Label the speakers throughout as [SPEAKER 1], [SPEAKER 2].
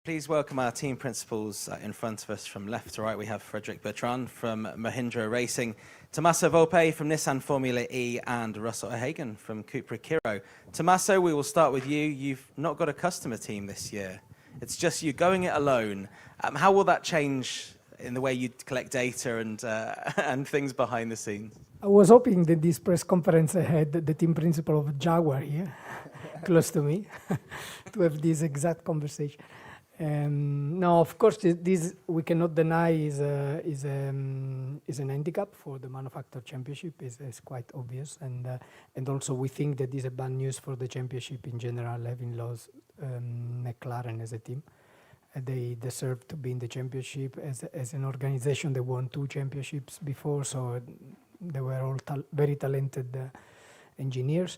[SPEAKER 1] Please welcome our team principals in front of us. From left to right, we have Frédéric Bertrand from Mahindra Racing, Tommaso Volpe from Nissan Formula E, and Russell O'Hagan from Cupra Kiro. Tommaso, we will start with you. You've not got a customer team this year. It's just you going it alone. How will that change in the way you collect data and things behind the scenes?
[SPEAKER 2] I was hoping that this press conference I had the team principal of Jaguar here, close to me, to have this exact conversation. No, of course, this we cannot deny is an handicap for the manufacturer championship. Is quite obvious, and also we think that this is bad news for the championship in general, having lost McLaren as a team. They deserve to be in the championship as an organization. They won 2 championships before, so they were all very talented engineers.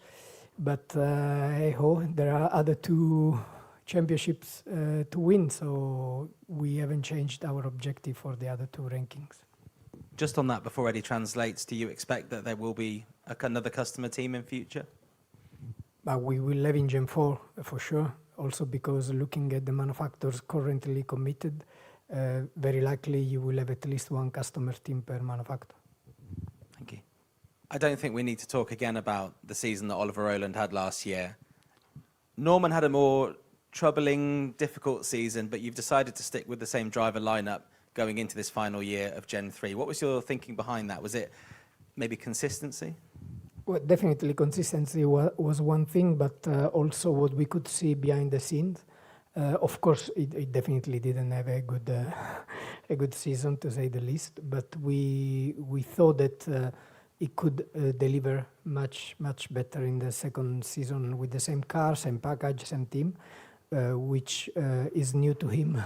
[SPEAKER 2] But hey ho, there are other 2 championships to win, so we haven't changed our objective for the other 2 rankings.
[SPEAKER 1] Just on that, before Eddie translates, do you expect that there will be another customer team in future?
[SPEAKER 2] We will have in Gen 4 for sure, also because looking at the manufacturers currently committed, very likely you will have at least 1 customer team per manufacturer.
[SPEAKER 1] Thank you. I don't think we need to talk again about the season that Oliver Rowland had last year. Norman had a more troubling, difficult season, but you've decided to stick with the same driver lineup going into this final year of Gen 3. What was your thinking behind that? Was it maybe consistency?
[SPEAKER 2] Well, definitely consistency was one thing, but also what we could see behind the scenes. Of course, it definitely didn't have a good season, to say the least, but we thought that it could deliver much better in the second season with the same car, same package, same team. Which is new to him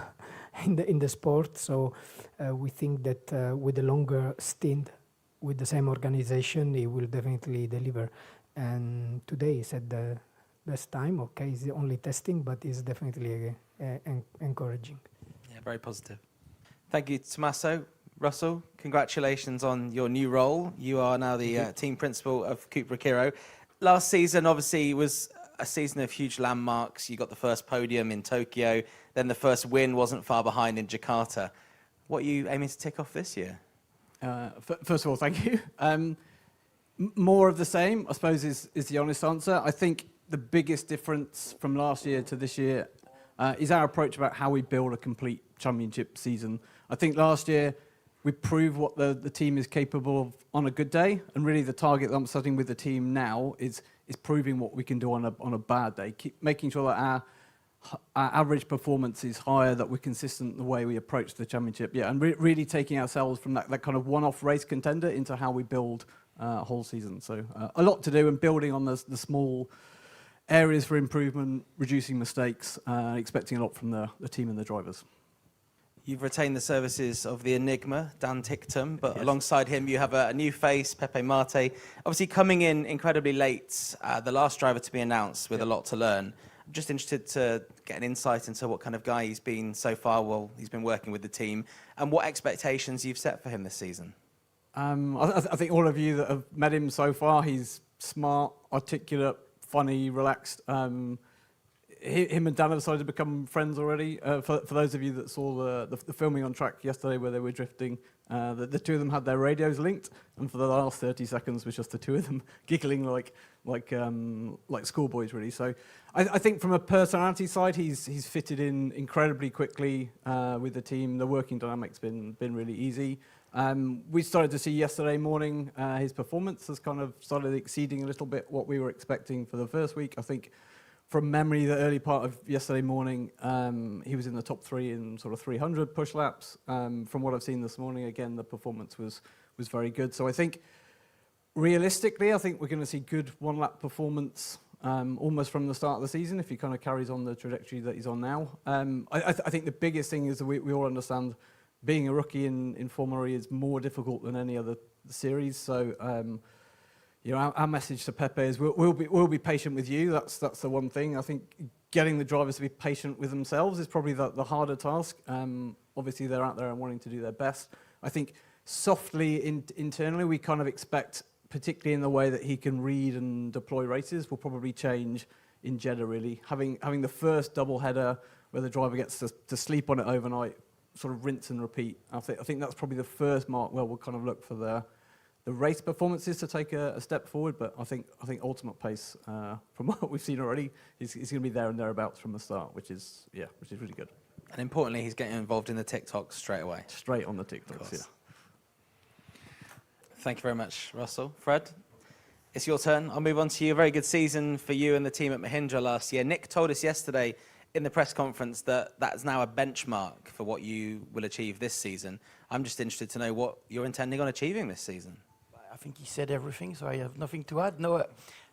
[SPEAKER 2] in the sport. So we think that with a longer stint with the same organization, he will definitely deliver. And today he said the best time. Okay, it's only testing, but it's definitely encouraging.
[SPEAKER 1] Yeah, very positive. Thank you, Tommaso. Russell, congratulations on your new role. You are now the team principal of Cupra Kiro. Last season, obviously, was a season of huge landmarks. You got the first podium in Tokyo, then the first win wasn't far behind in Jakarta. What are you aiming to tick off this year?
[SPEAKER 3] First of all, thank you. More of the same, I suppose, is the honest answer. I think the biggest difference from last year to this year is our approach about how we build a complete championship season. I think last year we proved what the team is capable of on a good day, and really the target that I'm setting with the team now is proving what we can do on a bad day. Keep making sure that our average performance is higher, that we're consistent in the way we approach the championship. Yeah, and really taking ourselves from that kind of one-off race contender into how we build a whole season. So a lot to do, and building on the small areas for improvement, reducing mistakes, expecting a lot from the team and the drivers.
[SPEAKER 1] You've retained the services of the Enigma, Dan Ticktum, but
[SPEAKER 3] yes,
[SPEAKER 1] alongside him you have a new face, Pepe Mate, obviously coming in incredibly late, the last driver to be announced with a lot to learn. I'm just interested to get an insight into what kind of guy he's been so far while he's been working with the team, and what expectations you've set for him this season.
[SPEAKER 3] I think all of you that have met him so far, he's smart, articulate, funny, relaxed. Him and Dan have decided to become friends already. For those of you that saw the filming on track yesterday where they were drifting, the 2 of them had their radios linked, and for the last 30 seconds was just the 2 of them giggling like schoolboys, really. So I think from a personality side, he's fitted in incredibly quickly with the team. The working dynamic's been really easy. We started to see yesterday morning his performance has kind of started exceeding a little bit what we were expecting for the first week. I think from memory, the early part of yesterday morning, he was in the top 3 in sort of 300 push laps. From what I've seen this morning, again, the performance was very good. So I think, realistically, I think we're going to see good one-lap performance almost from the start of the season if he kind of carries on the trajectory that he's on now. I think the biggest thing is that we all understand being a rookie in Formula E is more difficult than any other series. So you know, our message to Pepe is we'll be patient with you. That's the one thing. I think getting the drivers to be patient with themselves is probably the harder task. Obviously, they're out there and wanting to do their best. I think softly internally, we kind of expect, particularly in the way that he can read and deploy races, will probably change in Jeddah, really. Having the first double header where the driver gets to sleep on it overnight, sort of rinse and repeat. I think that's probably the first mark where we'll kind of look for the race performances to take a step forward. But I think ultimate pace, from what we've seen already, is going to be there and thereabouts from the start, which is really good.
[SPEAKER 1] And importantly, he's getting involved in the TikToks straight away.
[SPEAKER 3] Straight on the TikToks, yeah.
[SPEAKER 1] Thank you very much, Russell. Fred, it's your turn. I'll move on to you. A very good season for you and the team at Mahindra last year. Nick told us yesterday in the press conference that that's now a benchmark for what you will achieve this season. I'm just interested to know what you're intending on achieving this season.
[SPEAKER 4] I think he said everything, so I have nothing to add. No.
[SPEAKER 1] Okay,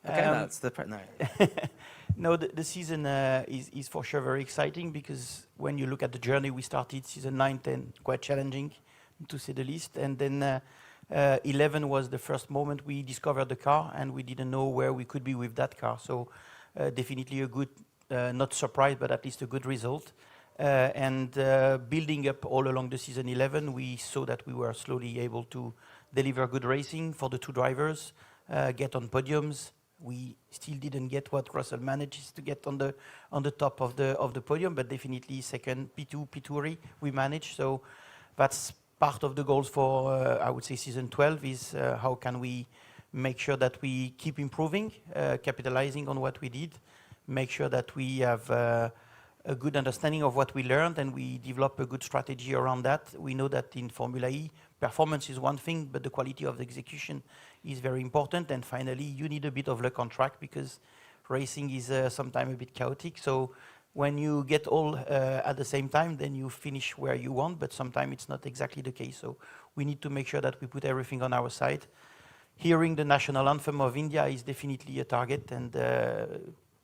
[SPEAKER 1] that's the no.
[SPEAKER 4] No, the season is for sure very exciting, because when you look at the journey we started, season 9, 10, quite challenging, to say the least. And then 11 was the first moment we discovered the car, and we didn't know where we could be with that car. So definitely a good, not surprise, but at least a good result. And building up all along the season 11, we saw that we were slowly able to deliver good racing for the two drivers, get on podiums. We still didn't get what Russell manages to get on the top of the podium, but definitely second, P2, P2 we managed. So that's part of the goals for, I would say, season 12 is how can we make sure that we keep improving, capitalizing on what we did, make sure that we have a good understanding of what we learned, and we develop a good strategy around that. We know that in Formula E, performance is one thing, but the quality of the execution is very important. And finally, you need a bit of luck on track, because racing is sometimes a bit chaotic. So when you get all at the same time, then you finish where you want, but sometimes it's not exactly the case. So we need to make sure that we put everything on our side. Hearing the national anthem of India is definitely a target, and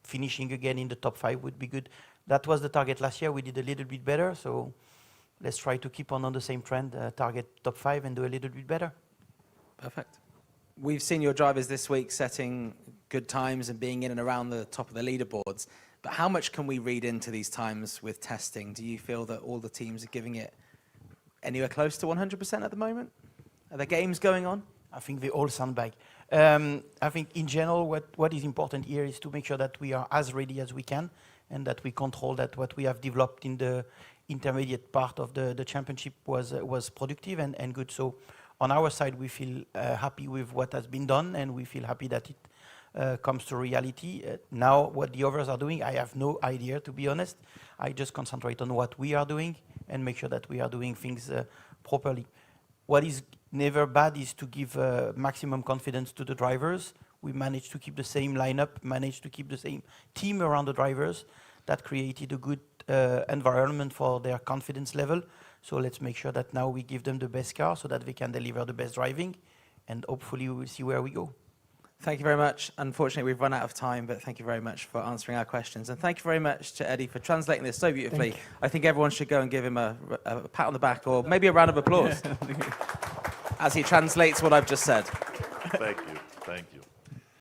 [SPEAKER 4] finishing again in the top 5 would be good. That was the target last year. We did a little bit better, so let's try to keep on the same trend, target top 5 and do a little bit better.
[SPEAKER 1] Perfect. We've seen your drivers this week setting good times and being in and around the top of the leaderboards. But how much can we read into these times with testing? Do you feel that all the teams are giving it anywhere close to 100% at the moment? Are there games going on?
[SPEAKER 4] I think they all sandbag. I think in general, what is important here is to make sure that we are as ready as we can, and that we control that what we have developed in the intermediate part of the championship was productive and good. So on our side, we feel happy with what has been done, and we feel happy that it comes to reality. Now, what the others are doing, I have no idea, to be honest. I just concentrate on what we are doing and make sure that we are doing things properly. What is never bad is to give maximum confidence to the drivers. We managed to keep the same lineup, managed to keep the same team around the drivers. That created a good environment for their confidence level. So let's make sure that now we give them the best car so that they can deliver the best driving, and hopefully we will see where we go.
[SPEAKER 1] Thank you very much. Unfortunately, we've run out of time, but thank you very much for answering our questions. And thank you very much to Eddie for translating this so beautifully. I think everyone should go and give him a pat on the back, or maybe a round of applause as he translates what I've just said.
[SPEAKER 5] Thank you. Thank you.